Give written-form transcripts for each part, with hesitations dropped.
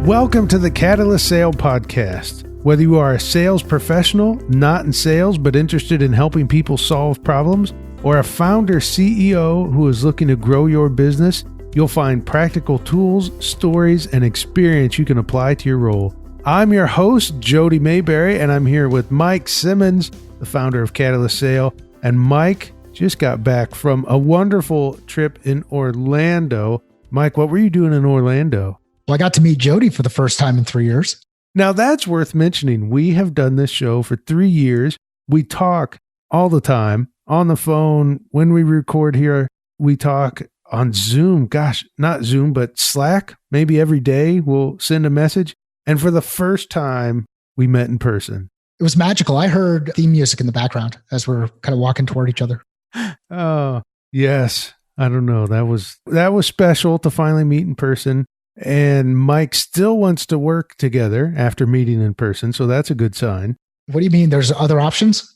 Welcome to the Catalyst Sale Podcast. Whether you are a sales professional, not in sales, but interested in helping people solve problems, or a founder CEO who is looking to grow your business, you'll find practical tools, stories, and experience you can apply to your role. I'm your host, Jody Mayberry, and I'm here with Mike Simmons, the founder of Catalyst Sale. And Mike just got back from a wonderful trip in Orlando. Mike, what were you doing in Orlando? Well, I got to meet Jody for the first time in 3 years. Now, that's worth mentioning. We have done this show for 3 years. We talk all the time on the phone. When we record here, we talk on Zoom. Gosh, not Zoom, but Slack. Maybe every day we'll send a message. And for the first time, we met in person. It was magical. I heard theme music in the background as we're kind of walking toward each other. Oh, yes. I don't know. That was special to finally meet in person. And Mike still wants to work together after meeting in person. So that's a good sign. What do you mean? There's other options?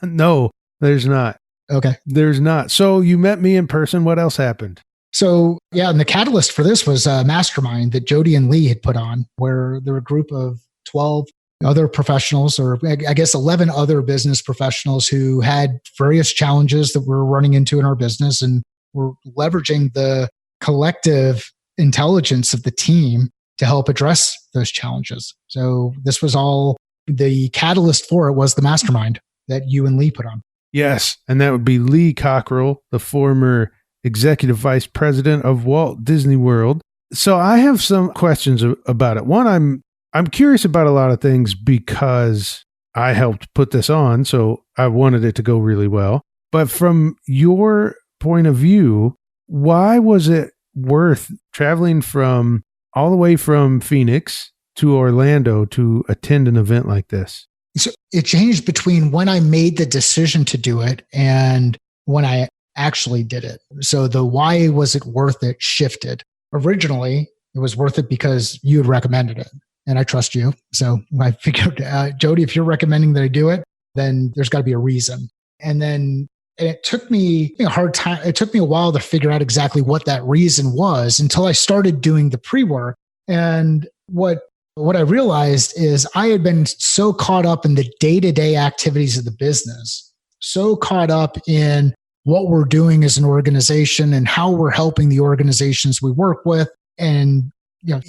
No, there's not. Okay. There's not. So you met me in person. What else happened? So yeah, and the catalyst for this was a mastermind that Jody and Lee had put on, where there were a group of 12 other professionals, or I guess 11 other business professionals who had various challenges that we're running into in our business, and we're leveraging the collective intelligence of the team to help address those challenges. So this was all, the catalyst for it was the mastermind that you and Lee put on. Yes. And that would be Lee Cockrell, the former executive vice president of Walt Disney World. So I have some questions about it. One, I'm curious about a lot of things because I helped put this on, so I wanted it to go really well. But from your point of view, why was it worth traveling from all the way from Phoenix to Orlando to attend an event like this? So it changed between when I made the decision to do it and when I actually did it. So the why was it worth it shifted. Originally, it was worth it because you had recommended it and I trust you. So I figured, Jody, if you're recommending that I do it, then there's got to be a reason. And it took me a hard time. It took me a while to figure out exactly what that reason was until I started doing the pre-work. And what I realized is I had been so caught up in the day-to-day activities of the business, so caught up in what we're doing as an organization and how we're helping the organizations we work with. And,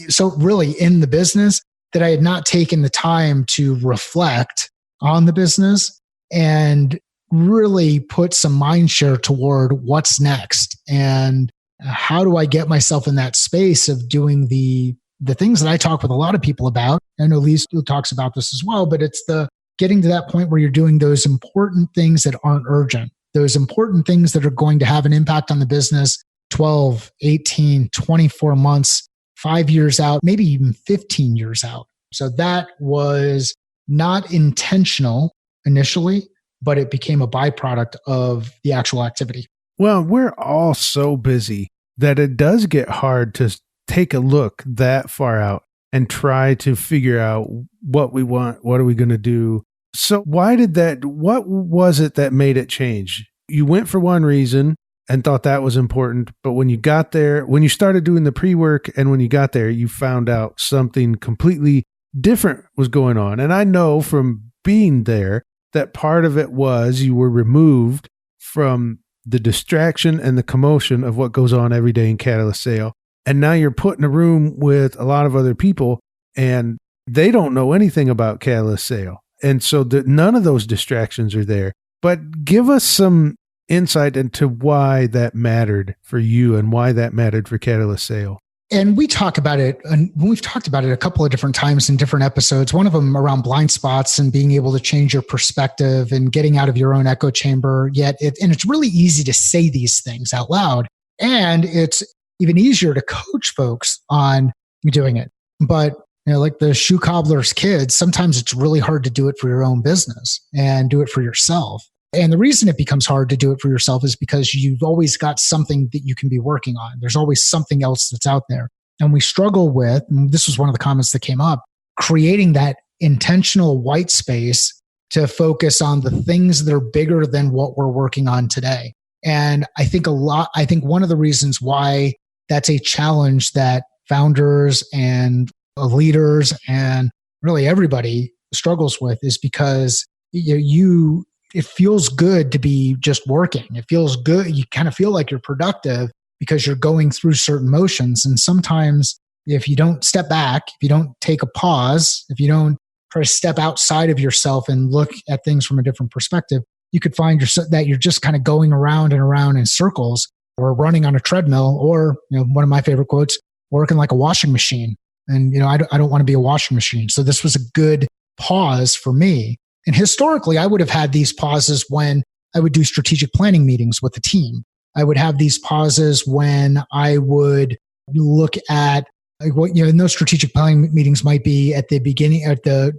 so really in the business that I had not taken the time to reflect on the business and really put some mind share toward what's next and how do I get myself in that space of doing the things that I talk with a lot of people about. I know Lee talks about this as well, but it's the getting to that point where you're doing those important things that aren't urgent, those important things that are going to have an impact on the business 12, 18, 24 months, 5 years out, maybe even 15 years out. So that was not intentional initially, but it became a byproduct of the actual activity. Well, we're all so busy that it does get hard to take a look that far out and try to figure out what we want, what are we going to do. So what was it that made it change? You went for one reason and thought that was important, but when you got there, when you started doing the pre-work and when you got there, you found out something completely different was going on. And I know from being there that part of it was you were removed from the distraction and the commotion of what goes on every day in Catalyst Sale. And now you're put in a room with a lot of other people and they don't know anything about Catalyst Sale. And so none of those distractions are there. But give us some insight into why that mattered for you and why that mattered for Catalyst Sale. And we talk about it, and we've talked about it a couple of different times in different episodes. One of them around blind spots and being able to change your perspective and getting out of your own echo chamber. And it's really easy to say these things out loud. And it's even easier to coach folks on doing it. But like the shoe cobbler's kids, sometimes it's really hard to do it for your own business and do it for yourself. And the reason it becomes hard to do it for yourself is because you've always got something that you can be working on. There's always something else that's out there. And we struggle with, and this was one of the comments that came up, creating that intentional white space to focus on the things that are bigger than what we're working on today. And I think one of the reasons why that's a challenge that founders and leaders and really everybody struggles with is because it feels good to be just working. It feels good. You kind of feel like you're productive because you're going through certain motions. And sometimes if you don't step back, if you don't take a pause, if you don't try to step outside of yourself and look at things from a different perspective, you could find yourself that you're just kind of going around and around in circles or running on a treadmill or, one of my favorite quotes, working like a washing machine. And, I don't want to be a washing machine. So this was a good pause for me. And historically, I would have had these pauses when I would do strategic planning meetings with the team. I would have these pauses when I would look at and those strategic planning meetings might be at the beginning,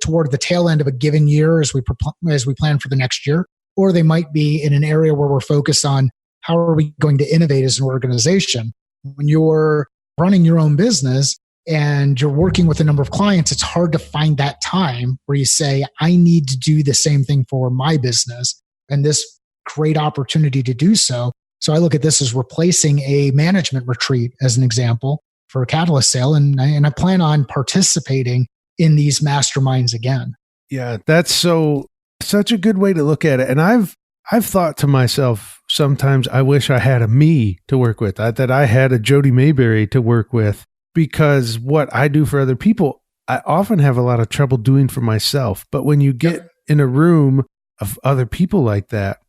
toward the tail end of a given year as we plan for the next year, or they might be in an area where we're focused on how are we going to innovate as an organization. When you're running your own business and you're working with a number of clients, it's hard to find that time where you say, I need to do the same thing for my business. And this great opportunity to do so. So I look at this as replacing a management retreat as an example for a Catalyst sale. And I plan on participating in these masterminds again. Yeah, that's such a good way to look at it. And I've thought to myself, sometimes I wish I had a me to work with, that I had a Jody Mayberry to work with, because what I do for other people, I often have a lot of trouble doing for myself. But when you get in a room of other people like that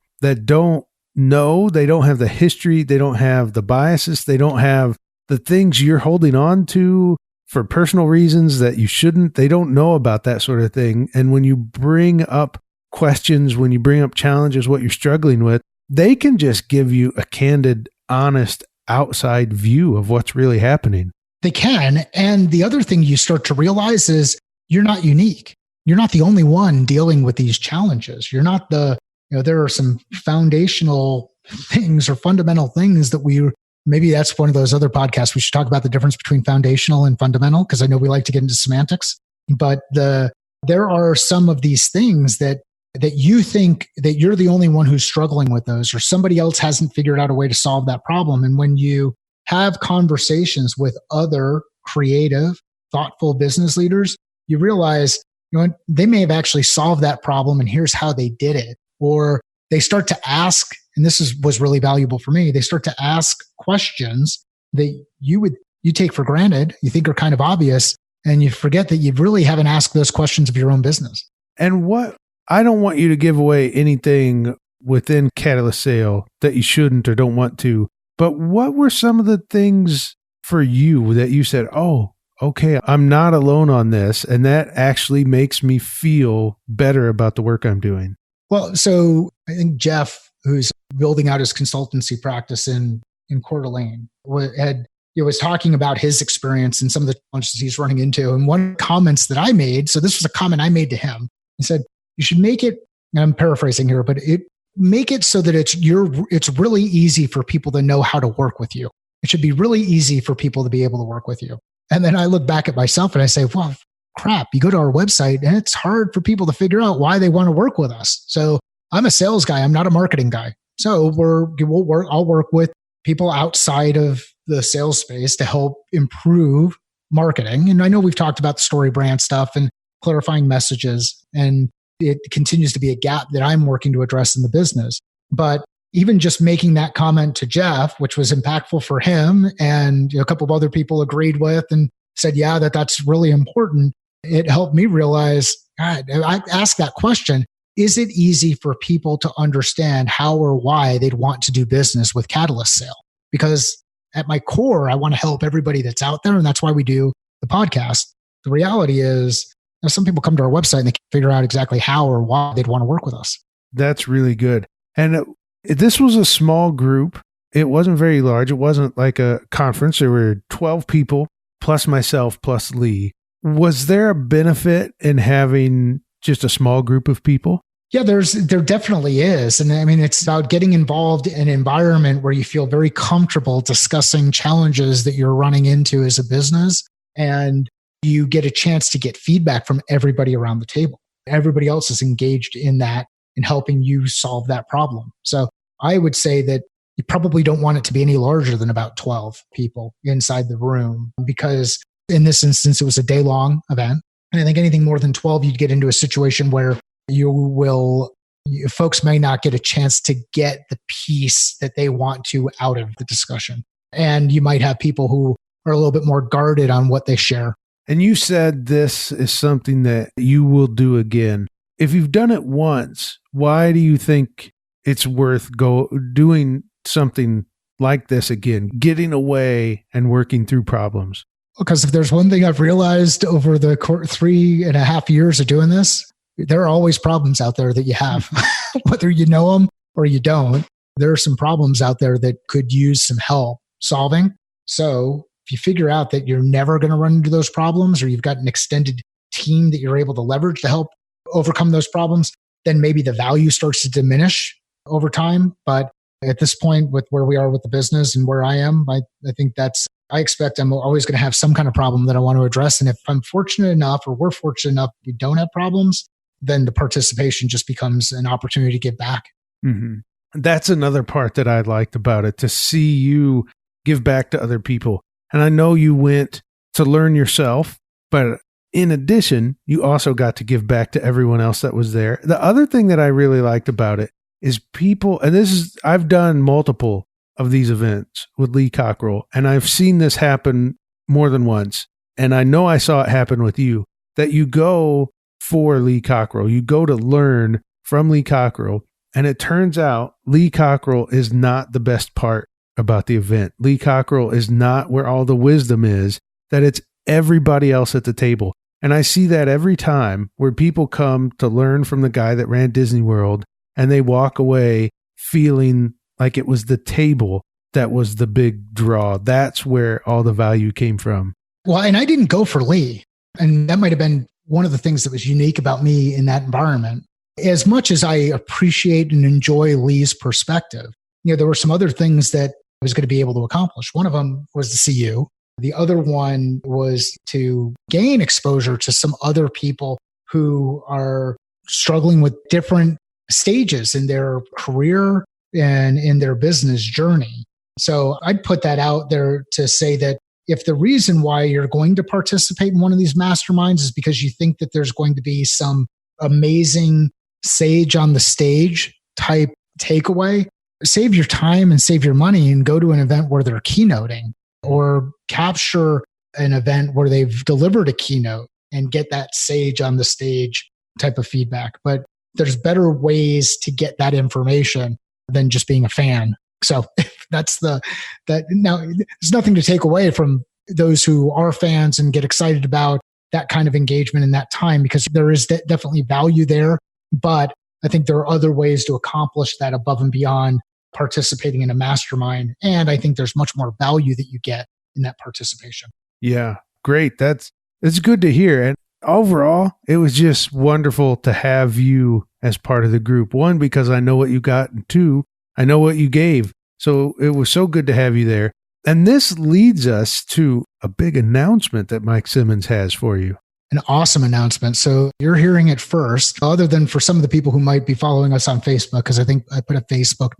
don't know, they don't have the history, they don't have the biases, they don't have the things you're holding on to for personal reasons that you shouldn't, they don't know about that sort of thing. And when you bring up questions, when you bring up challenges, what you're struggling with, they can just give you a candid, honest, outside view of what's really happening. They can. And the other thing you start to realize is you're not unique. You're not the only one dealing with these challenges. You're not there are some foundational things or fundamental things that maybe that's one of those other podcasts. We should talk about the difference between foundational and fundamental, because I know we like to get into semantics, but there are some of these things that you think that you're the only one who's struggling with those, or somebody else hasn't figured out a way to solve that problem. And when you have conversations with other creative, thoughtful business leaders, you realize, they may have actually solved that problem and here's how they did it. Or they start to ask, and was really valuable for me, they start to ask questions that you take for granted, you think are kind of obvious, and you forget that you really haven't asked those questions of your own business. And I don't want you to give away anything within Catalyst Sale that you shouldn't or don't want to, but what were some of the things for you that you said, oh, okay, I'm not alone on this, and that actually makes me feel better about the work I'm doing? Well, so I think Jeff, who's building out his consultancy practice in Coeur d'Alene, was talking about his experience and some of the challenges he's running into. And one of the comments that I made, so this was a comment I made to him, he said, you should make it, and I'm paraphrasing here, but make it so that it's really easy for people to know how to work with you. It should be really easy for people to be able to work with you. And then I look back at myself and I say, well, crap, you go to our website and it's hard for people to figure out why they want to work with us. So I'm a sales guy. I'm not a marketing guy. So I'll work with people outside of the sales space to help improve marketing. And I know we've talked about the story brand stuff and clarifying messages, and it continues to be a gap that I'm working to address in the business. But even just making that comment to Jeff, which was impactful for him, and a couple of other people agreed with and said, yeah, that's really important. It helped me realize, God, I asked that question, is it easy for people to understand how or why they'd want to do business with Catalyst Sale? Because at my core, I want to help everybody that's out there, and that's why we do the podcast. The reality is, some people come to our website and they can't figure out exactly how or why they'd want to work with us. That's really good. And this was a small group. It wasn't very large. It wasn't like a conference. There were 12 people plus myself plus Lee. Was there a benefit in having just a small group of people? Yeah, there definitely is. And I mean, it's about getting involved in an environment where you feel very comfortable discussing challenges that you're running into as a business. And you get a chance to get feedback from everybody around the table. Everybody else is engaged in that and helping you solve that problem. So I would say that you probably don't want it to be any larger than about 12 people inside the room, because in this instance, it was a day-long event. And I think anything more than 12, you'd get into a situation where folks may not get a chance to get the piece that they want to out of the discussion. And you might have people who are a little bit more guarded on what they share. And you said this is something that you will do again. If you've done it once, why do you think it's worth doing something like this again, getting away and working through problems? Because if there's one thing I've realized over the 3.5 years of doing this, there are always problems out there that you have, whether you know them or you don't. There are some problems out there that could use some help solving. So if you figure out that you're never going to run into those problems, or you've got an extended team that you're able to leverage to help overcome those problems, then maybe the value starts to diminish over time. But at this point, with where we are with the business and where I am, I think I expect I'm always going to have some kind of problem that I want to address. And if I'm fortunate enough, or we're fortunate enough, we don't have problems, then the participation just becomes an opportunity to give back. Mm-hmm. That's another part that I liked about it, to see you give back to other people. And I know you went to learn yourself, but in addition, you also got to give back to everyone else that was there. The other thing that I really liked about it is people, and I've done multiple of these events with Lee Cockrell, and I've seen this happen more than once. And I know I saw it happen with you, that you go for Lee Cockrell, you go to learn from Lee Cockrell, and it turns out Lee Cockrell is not the best part about the event. Lee Cockrell is not where all the wisdom is, that it's everybody else at the table. And I see that every time where people come to learn from the guy that ran Disney World, and they walk away feeling like it was the table that was the big draw. That's where all the value came from. Well, and I didn't go for Lee. And that might have been one of the things that was unique about me in that environment. As much as I appreciate and enjoy Lee's perspective, there were some other things that I was going to be able to accomplish. One of them was to see you. The other one was to gain exposure to some other people who are struggling with different stages in their career and in their business journey. So I'd put that out there to say that if the reason why you're going to participate in one of these masterminds is because you think that there's going to be some amazing sage on the stage type takeaway, save your time and save your money and go to an event where they're keynoting, or capture an event where they've delivered a keynote and get that sage on the stage type of feedback. But there's better ways to get that information than just being a fan. So now there's nothing to take away from those who are fans and get excited about that kind of engagement in that time, because there is definitely value there. But I think there are other ways to accomplish that above and beyond participating in a mastermind. And I think there's much more value that you get in that participation. Yeah, great. It's good to hear. And overall, it was just wonderful to have you as part of the group. One, because I know what you got, and two, I know what you gave. So it was so good to have you there. And this leads us to a big announcement that Mike Simmons has for you. An awesome announcement. So you're hearing it first, other than for some of the people who might be following us on Facebook, because I think I put a Facebook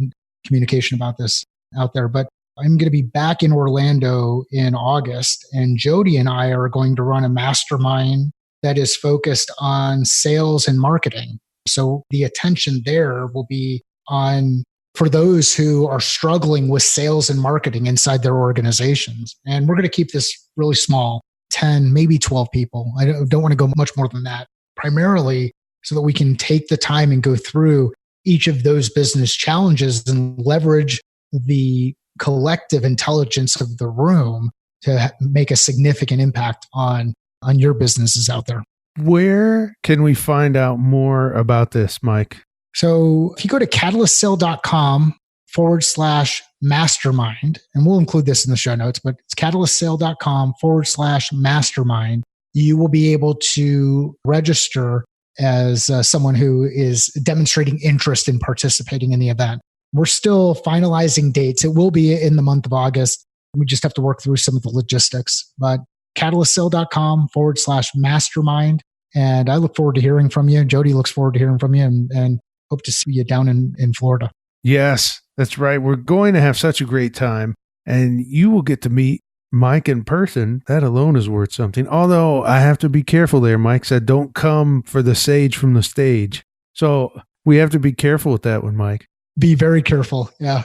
communication about this out there. But I'm going to be back in Orlando in August, and Jody and I are going to run a mastermind that is focused on sales and marketing. So the attention there will be on for those who are struggling with sales and marketing inside their organizations. And we're going to keep this really small, 10, maybe 12 people. I don't want to go much more than that, primarily so that we can take the time and go through each of those business challenges and leverage the collective intelligence of the room to make a significant impact on your businesses out there. Where can we find out more about this, Mike? So if you go to catalystsale.com/mastermind, and we'll include this in the show notes, but it's catalystsale.com/mastermind, you will be able to register as someone who is demonstrating interest in participating in the event. We're still finalizing dates. It will be in the month of August. We just have to work through some of the logistics, but catalystsale.com/mastermind. And I look forward to hearing from you. Jody looks forward to hearing from you, and hope to see you down in Florida. Yes, that's right. We're going to have such a great time, and you will get to meet Mike in person. That alone is worth something. Although I have to be careful there. Mike said, don't come for the sage from the stage. So we have to be careful with that one, Mike. Be very careful. Yeah.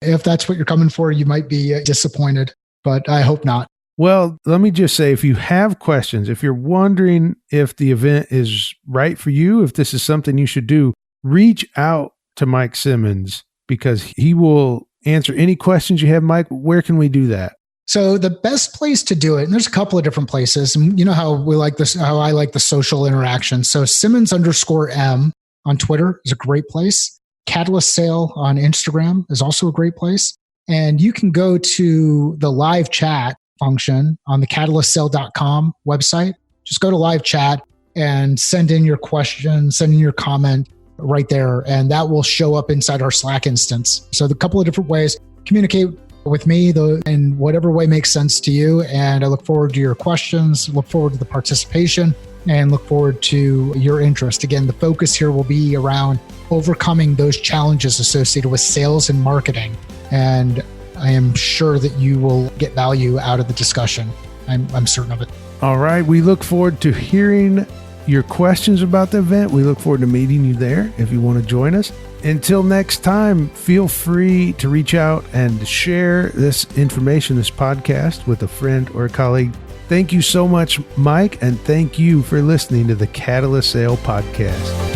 If that's what you're coming for, you might be disappointed, but I hope not. Well, let me just say, if you have questions, if you're wondering if the event is right for you, if this is something you should do, reach out to Mike Simmons because he will answer any questions you have. Mike, where can we do that? So the best place to do it, and there's a couple of different places, and you know how we like this, how I like the social interaction. So Simmons_M on Twitter is a great place. Catalyst Sale on Instagram is also a great place. And you can go to the live chat function on the catalystsale.com website. Just go to live chat and send in your question, send in your comment right there. And that will show up inside our Slack instance. So the couple of different ways, communicate with me in whatever way makes sense to you. And I look forward to your questions, look forward to the participation, and look forward to your interest. Again, the focus here will be around overcoming those challenges associated with sales and marketing. And I am sure that you will get value out of the discussion. I'm certain of it. All right. We look forward to hearing your questions about the event. We look forward to meeting you there if you want to join us. Until next time, feel free to reach out and share this information, this podcast, with a friend or a colleague. Thank you so much, Mike, and thank you for listening to the Catalyst Sale Podcast.